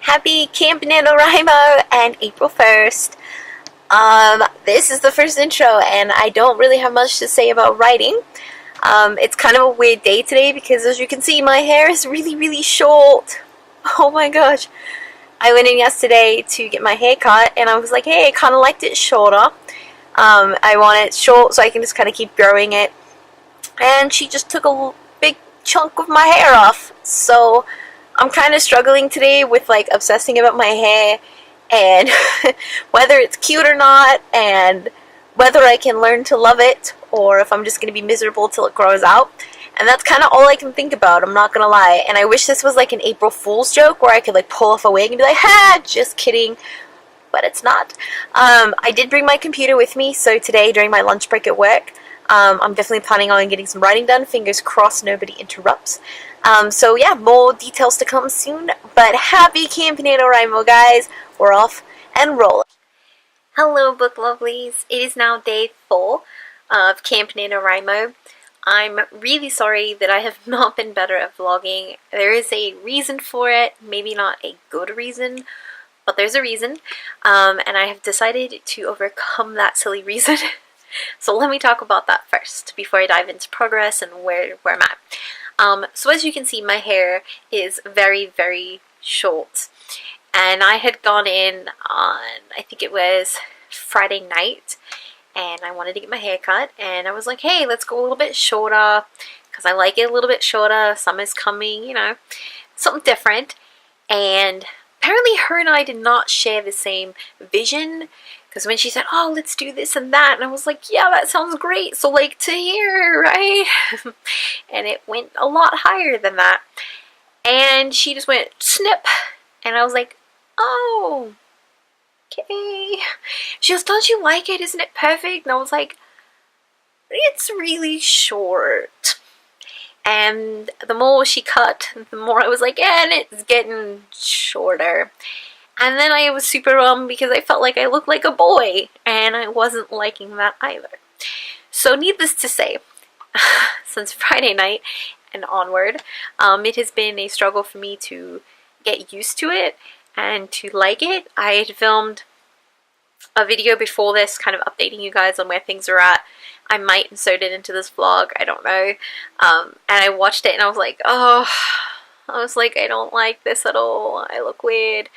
Happy Camp NaNoWriMo and April 1st. This is the first intro, and I don't really have much to say about writing. It's kind of a weird day today because, as you can see, my hair is really short. Oh my gosh. I went in yesterday to get my hair cut, and I was like, hey, I kind of liked it shorter. I want it short so I can just kind of keep growing it. And she just took a big chunk of my hair off. So I'm kind of struggling today with like obsessing about my hair and whether it's cute or not, and whether I can learn to love it or if I'm just going to be miserable till it grows out. And that's kind of all I can think about, I'm not going to lie. And I wish this was like an April Fool's joke where I could like pull off a wig and be like, ha, just kidding. But it's not. I did bring my computer with me, so today during my lunch break at work, I'm definitely planning on getting some writing done. Fingers crossed nobody interrupts. So yeah, more details to come soon. But happy Camp NaNoWriMo, guys. We're off and rolling. Hello, book lovelies. It is now day 4 of Camp NaNoWriMo. I'm really sorry that I have not been better at vlogging. There is a reason for it. Maybe not a good reason, but there's a reason. And I have decided to overcome that silly reason. So let me talk about that first before I dive into progress and where I'm at. So as you can see, my hair is very short. And I had gone in on, I think it was Friday night, and I wanted to get my hair cut, and I was like, hey, let's go a little bit shorter, because I like it a little bit shorter. Summer's coming, you know, something different. And apparently her and I did not share the same vision, because when she said, oh, let's do this and that, and I was like, yeah, that sounds great, so like to here, right? And it went a lot higher than that. And she just went snip, and I was like, oh, okay. She goes, don't you like it? Isn't it perfect? And I was like, it's really short. And the more she cut, the more I was like, and it's getting shorter. And then I was super bummed because I felt like I looked like a boy, and I wasn't liking that either. So needless to say, since Friday night and onward, it has been a struggle for me to get used to it and to like it. I had filmed a video before this kind of updating you guys on where things are at. I might insert it into this vlog, I don't know. And I watched it and I was like, oh, I don't like this at all. I look weird.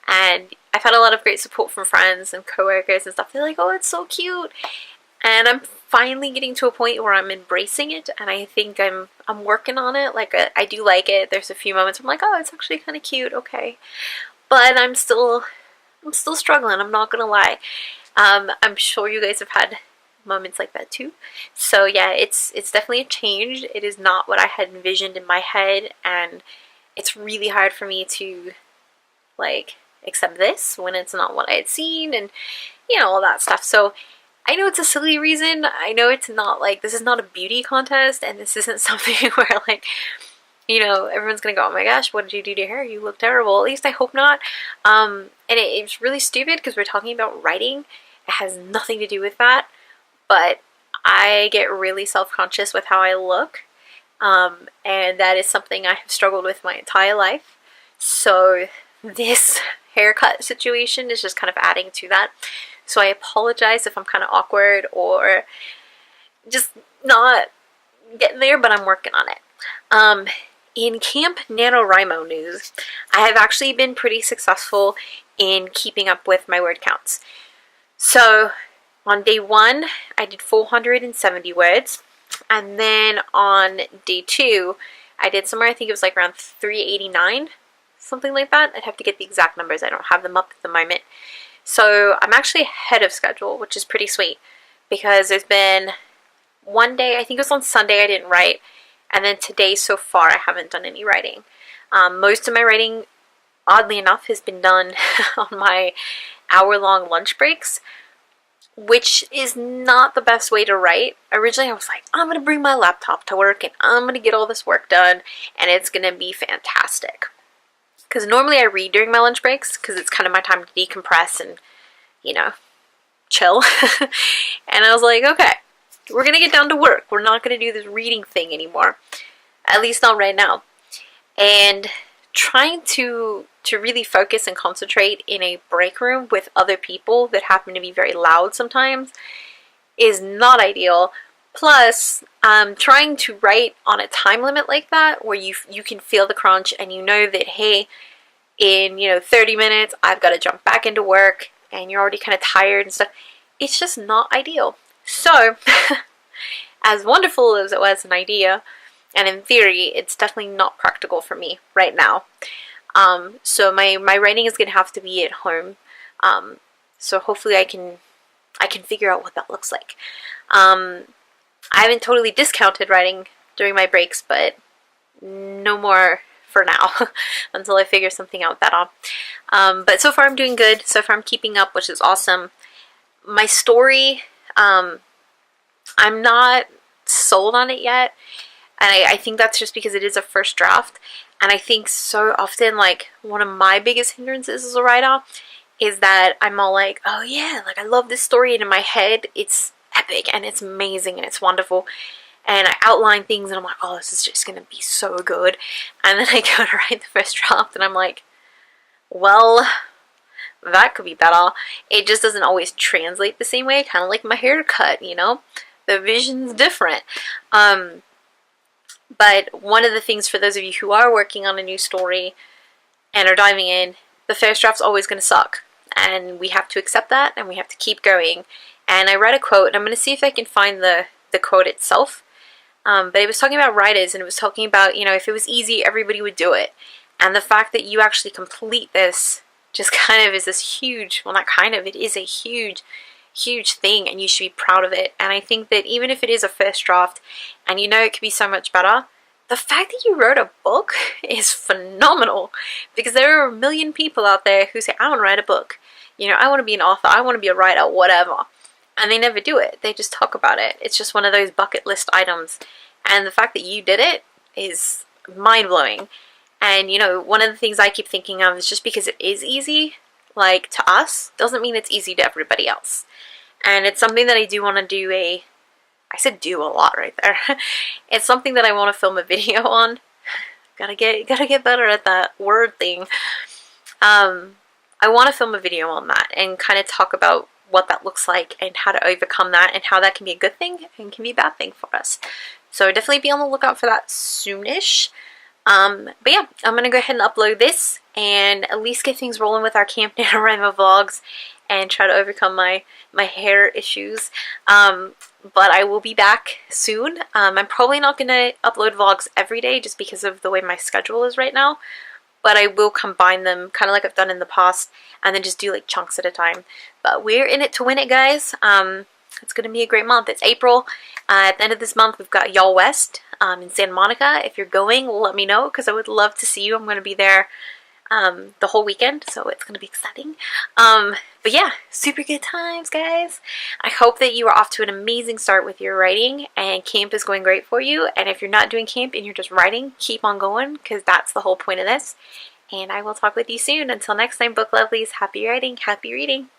And I've had a lot of great support from friends and coworkers and stuff. They're like, oh, it's so cute. And I'm finally getting to a point where I'm embracing it, and I think I'm working on it. Like, I do like it. There's a few moments I'm like, oh, it's actually kind of cute, okay. But I'm still struggling, I'm not gonna lie. I'm sure you guys have had moments like that too. So yeah, it's definitely a change. It is not what I had envisioned in my head, and it's really hard for me to like accept this when it's not what I had seen, and you know, all that stuff. So I know it's a silly reason. I know it's not like, this is not a beauty contest, and this isn't something where like, you know, everyone's gonna go, oh my gosh, what did you do to your hair? You look terrible. At least I hope not. And it's really stupid because we're talking about writing. It has nothing to do with that. But I get really self-conscious with how I look. And that is something I have struggled with my entire life. So this haircut situation is just kind of adding to that. So I apologize if I'm kind of awkward or just not getting there, but I'm working on it. In Camp NaNoWriMo news, I have actually been pretty successful in keeping up with my word counts. So on day 1, I did 470 words. And then on day 2, I did somewhere, I think it was like around 389, something like that. I'd have to get the exact numbers. I don't have them up at the moment. So I'm actually ahead of schedule, which is pretty sweet, because there's been one day, I think it was on Sunday, I didn't write. And then today, so far, I haven't done any writing. Most of my writing, oddly enough, has been done on my hour-long lunch breaks, which is not the best way to write. Originally, I was like, I'm going to bring my laptop to work, and I'm going to get all this work done, and it's going to be fantastic. Because normally I read during my lunch breaks, because it's kind of my time to decompress and, you know, chill. And I was like, okay, we're going to get down to work. We're not going to do this reading thing anymore. At least not right now. And trying to really focus and concentrate in a break room with other people that happen to be very loud sometimes is not ideal. Plus, trying to write on a time limit like that, where you can feel the crunch and you know that, hey, in 30 minutes I've got to jump back into work, and you're already kind of tired and stuff. It's just not ideal. So, as wonderful as it was an idea, and in theory, it's definitely not practical for me right now. So my writing is going to have to be at home. So hopefully I can figure out what that looks like. I haven't totally discounted writing during my breaks, but no more for now until I figure something out with that on. But so far I'm doing good. So far I'm keeping up, which is awesome. My story, I'm not sold on it yet. And I think that's just because it is a first draft. And I think so often, like, one of my biggest hindrances as a writer is that I'm all like, oh yeah, like I love this story, and in my head it's epic and it's amazing and it's wonderful, and I outline things and I'm like, oh, this is just gonna be so good, and then I go to write the first draft and I'm like, well, that could be better. It just doesn't always translate the same way, kind of like my haircut, the vision's different. But one of the things for those of you who are working on a new story and are diving in, the first draft's always going to suck. And we have to accept that, and we have to keep going. And I read a quote, and I'm going to see if I can find the quote itself. But it was talking about writers, and it was talking about, if it was easy, everybody would do it. And the fact that you actually complete this just kind of is this huge, well, not kind of, it is a huge thing, and you should be proud of it. And I think that even if it is a first draft and it could be so much better, the fact that you wrote a book is phenomenal, because there are a million people out there who say, I want to write a book, I want to be an author, I want to be a writer, whatever, and they never do it. They just talk about it. It's just one of those bucket list items, and the fact that you did it is mind-blowing. And one of the things I keep thinking of is, just because it is easy, like, to us, doesn't mean it's easy to everybody else. And it's something that I do want to do I said do a lot right there. It's something that I want to film a video on. Gotta get better at that word thing. I want to film a video on that and kind of talk about what that looks like and how to overcome that, and how that can be a good thing and can be a bad thing for us. So definitely be on the lookout for that soonish. But yeah, I'm going to go ahead and upload this and at least get things rolling with our Camp NaNoWriMo vlogs and try to overcome my hair issues. But I will be back soon. I'm probably not going to upload vlogs every day just because of the way my schedule is right now. But I will combine them, kind of like I've done in the past, and then just do like chunks at a time. But we're in it to win it, guys. It's going to be a great month. It's April. At the end of this month, we've got Y'all West in Santa Monica. If you're going, let me know, because I would love to see you. I'm going to be there the whole weekend, so it's going to be exciting. But yeah, super good times, guys. I hope that you are off to an amazing start with your writing, and camp is going great for you. And if you're not doing camp and you're just writing, keep on going, because that's the whole point of this. And I will talk with you soon. Until next time, book lovelies, happy writing, happy reading.